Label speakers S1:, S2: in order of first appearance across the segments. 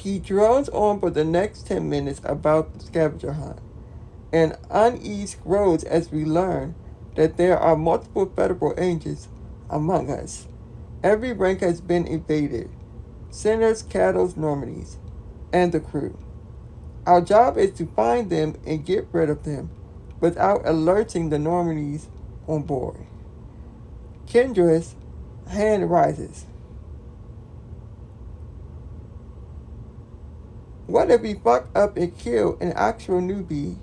S1: He drones on for the next 10 minutes about the scavenger hunt, and unease grows as we learn that there are multiple federal agents among us. Every rank has been evaded: sinners, cattles, Normandies, and the crew. Our job is to find them and get rid of them without alerting the Normandies on board. Kendra's hand rises. What if we fuck up and kill an actual newbie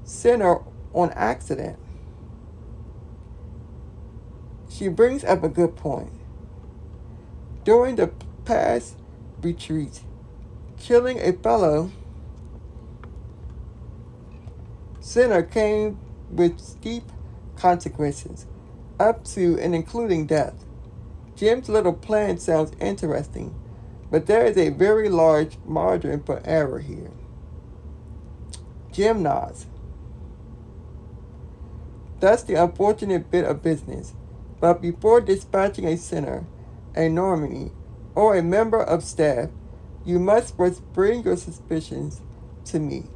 S1: sinner on accident? She brings up a good point. During the past retreat, killing a fellow sinner came with steep consequences, up to and including death. Jim's little plan sounds interesting, but there is a very large margin for error here. Jim nods. That's the unfortunate bit of business. But before dispatching a sinner, a Normandy, or a member of staff, you must first bring your suspicions to me.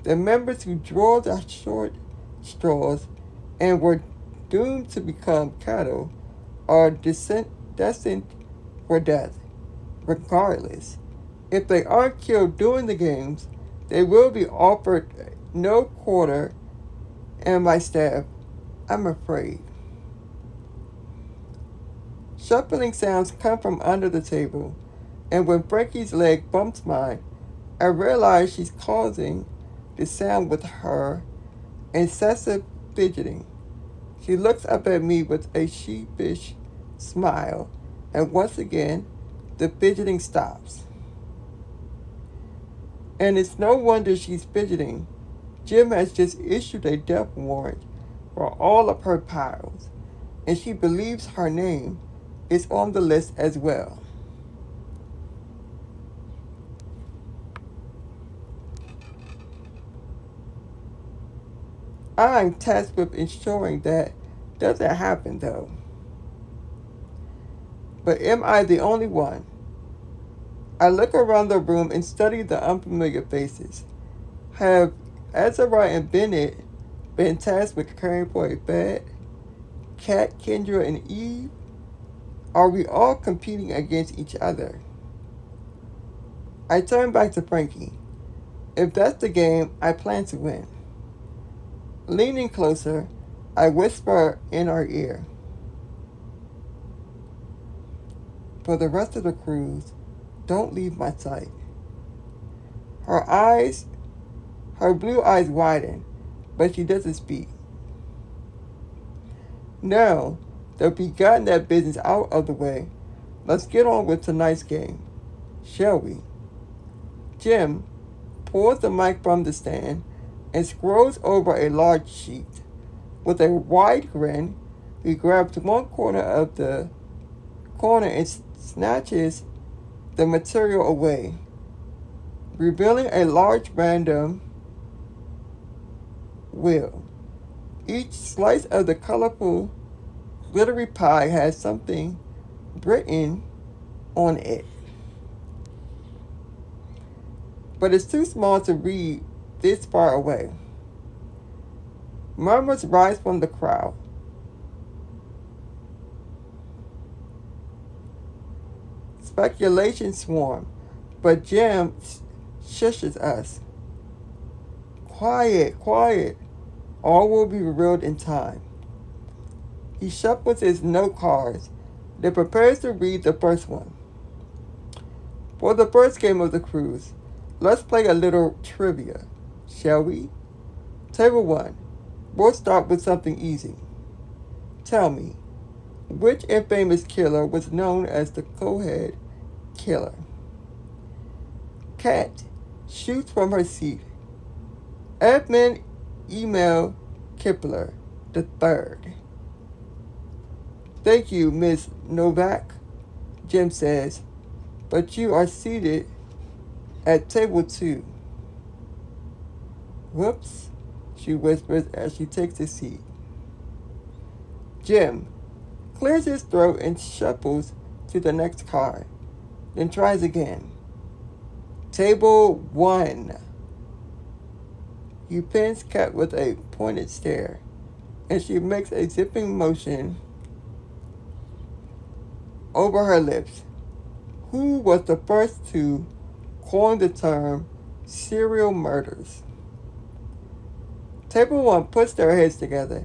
S1: The members who draw the short straws and were doomed to become cattle are destined for death. Regardless, if they aren't killed during the games, they will be offered no quarter and my staff, I'm afraid. Shuffling sounds come from under the table, and when Frankie's leg bumps mine, I realize she's causing the sound with her incessant fidgeting. She looks up at me with a sheepish smile, and once again, the fidgeting stops. And it's no wonder she's fidgeting. Jim has just issued a death warrant for all of her piles, and she believes her name is on the list as well. I'm tasked with ensuring that doesn't happen though. But am I the only one? I look around the room and study the unfamiliar faces. Have Azariah and Bennett been tasked with caring for a bed? Kat, Kendra, and Eve? Are we all competing against each other? I turn back to Frankie. If that's the game, I plan to win. Leaning closer, I whisper in her ear. For the rest of the cruise, don't leave my sight. Her blue eyes widen, but she doesn't speak. Now that we've gotten that business out of the way, let's get on with tonight's game, shall we? Jim pulls the mic from the stand and scrolls over a large sheet. With a wide grin, he grabs one corner and snatches the material away, revealing a large random wheel. Each slice of the colorful, glittery pie has something written on it, but it's too small to read this far away. Murmurs rise from the crowd. Speculation swarm, but Jim shushes us. Quiet, quiet. All will be revealed in time. He shuffles his note cards, then prepares to read the first one. For the first game of the cruise, let's play a little trivia, shall we? Table 1. We'll start with something easy. Tell me, which infamous killer was known as the co-head killer? Kat shoots from her seat. Edmund Emil Kepler III. Thank you, Miss Novak, Jim says, but you are seated at table 2. Whoops, she whispers as she takes a seat. Jim clears his throat and shuffles to the next card, then tries again. Table 1. You pins Cat with a pointed stare, and she makes a zipping motion over her lips. Who was the first to coin the term serial murders? Table 1 puts their heads together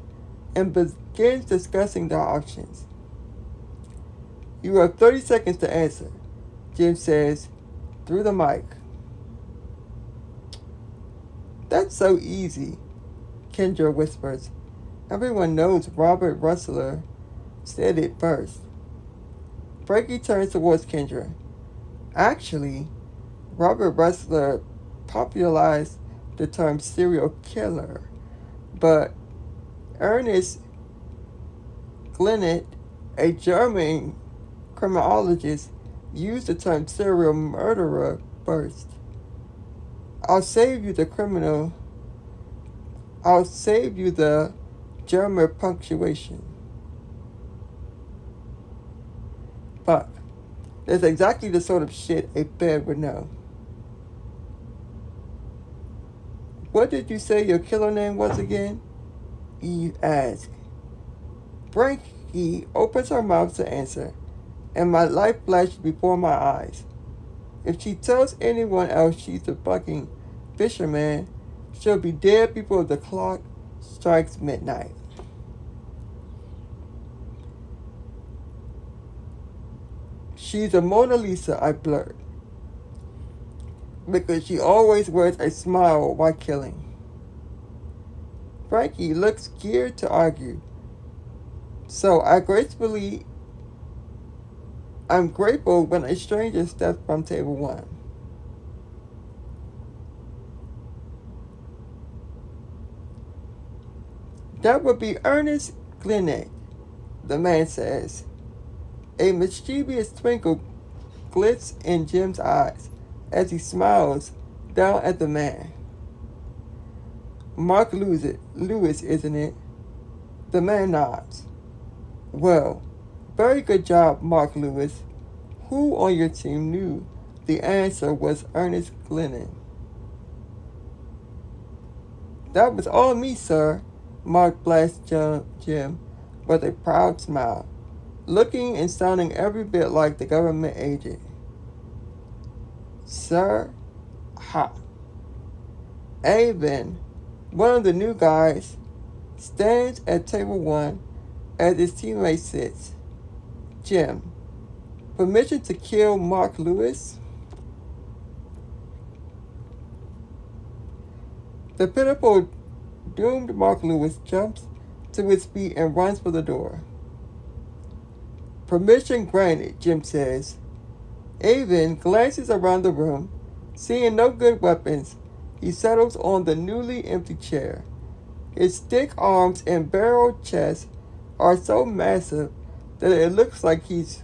S1: and begins discussing their options. You have 30 seconds to answer, Jim says through the mic. That's so easy, Kendra whispers. Everyone knows Robert Rustler said it first. Frankie turns towards Kendra. Actually, Robert Rustler popularized the term serial killer, but Ernest Glennet, a German criminologist, used the term serial murderer first. I'll save you the German punctuation. Fuck. That's exactly the sort of shit a Fed would know. What did you say your killer name was again? Eve asked. Frankie opens her mouth to answer, and my life flashes before my eyes. If she tells anyone else she's the fucking fisherman, she'll be dead before the clock strikes midnight. She's a Mona Lisa, I blurt, because she always wears a smile while killing. Frankie looks geared to argue, so I'm grateful when a stranger steps from table 1. That would be Ernest Glennet, the man says. A mischievous twinkle glitz in Jim's eyes as he smiles down at the man. Mark Lewis, isn't it? The man nods. Well, very good job, Mark Lewis. Who on your team knew the answer was Ernest Glennet? That was all me, sir, Mark blasts Jim with a proud smile, looking and sounding every bit like the government agent. Sir? Ha. Avon, one of the new guys, stands at table 1 as his teammate sits. Jim, permission to kill Mark Lewis? The pitiful, doomed Mark Lewis jumps to his feet and runs for the door. Permission granted, Jim says. Avon glances around the room. Seeing no good weapons, he settles on the newly empty chair. His thick arms and barrel chest are so massive that it looks like he's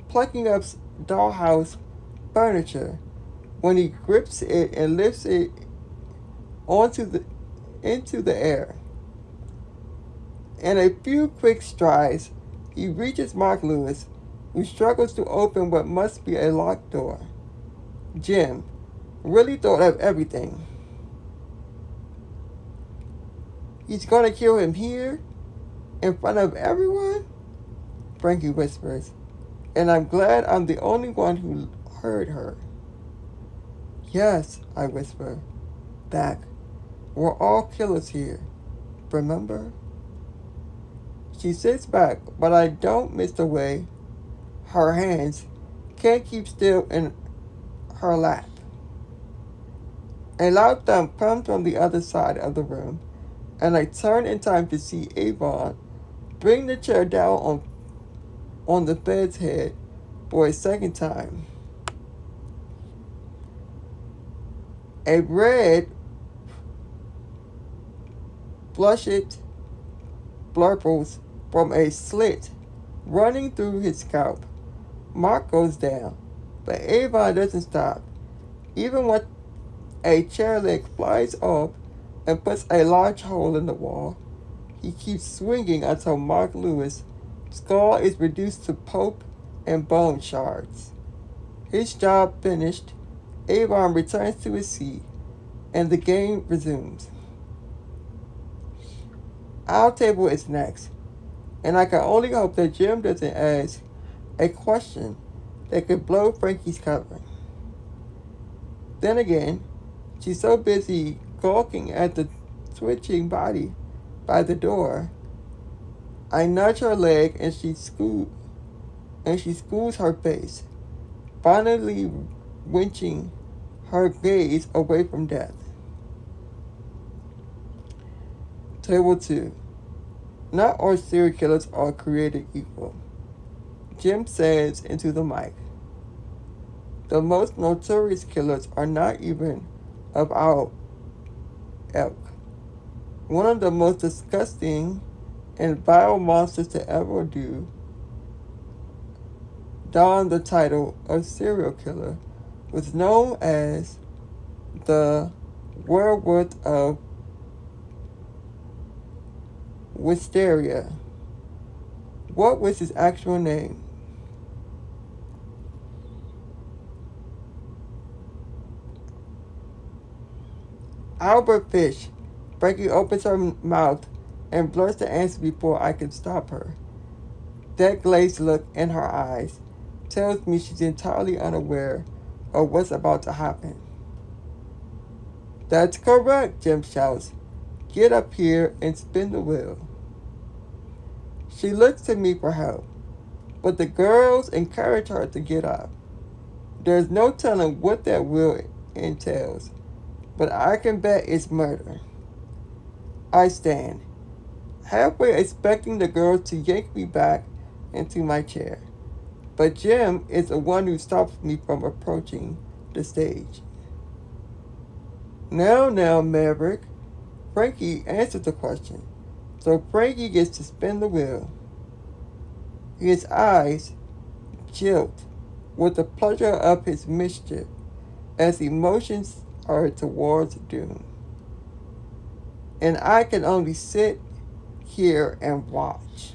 S1: plucking up dollhouse furniture when he grips it and lifts it into the air. In a few quick strides, he reaches Mark Lewis, who struggles to open what must be a locked door. Jim really thought of everything. He's gonna kill him here, in front of everyone? Frankie whispers, and I'm glad I'm the only one who heard her. Yes, I whisper back. We're all killers here, remember? She sits back, but I don't miss the way her hands can't keep still in her lap. A loud thump comes from the other side of the room, and I turn in time to see Avon bring the chair down on the bed's head for a second time. A red, blushed blurples from a slit running through his scalp. Mark goes down, but Avon doesn't stop. Even when a chair leg flies off and puts a large hole in the wall, he keeps swinging until Mark Lewis' skull is reduced to pulp and bone shards. His job finished, Avon returns to his seat, and the game resumes. Our table is next, and I can only hope that Jim doesn't ask a question that could blow Frankie's cover. Then again, she's so busy gawking at the twitching body by the door. I nudge her leg and she schools her face, finally winching her gaze away from death. Table 2. Not all serial killers are created equal. Jim says into the mic. The most notorious killers are not even of our ilk. One of the most disgusting and vile monsters to ever don the title of serial killer was known as the werewolf of Wisteria. What was his actual name? Albert Fish. Frankie opens her mouth and blurts the answer before I can stop her. That glazed look in her eyes tells me she's entirely unaware of what's about to happen. That's correct, Jim shouts. Get up here and spin the wheel. She looks to me for help, but the girls encourage her to get up. There's no telling what that wheel entails, but I can bet it's murder. I stand, halfway expecting the girls to yank me back into my chair, but Jim is the one who stops me from approaching the stage. Now, Maverick. Frankie answered the question, so Frankie gets to spin the wheel. His eyes jilt with the pleasure of his mischief as he motions her towards doom. And I can only sit here and watch.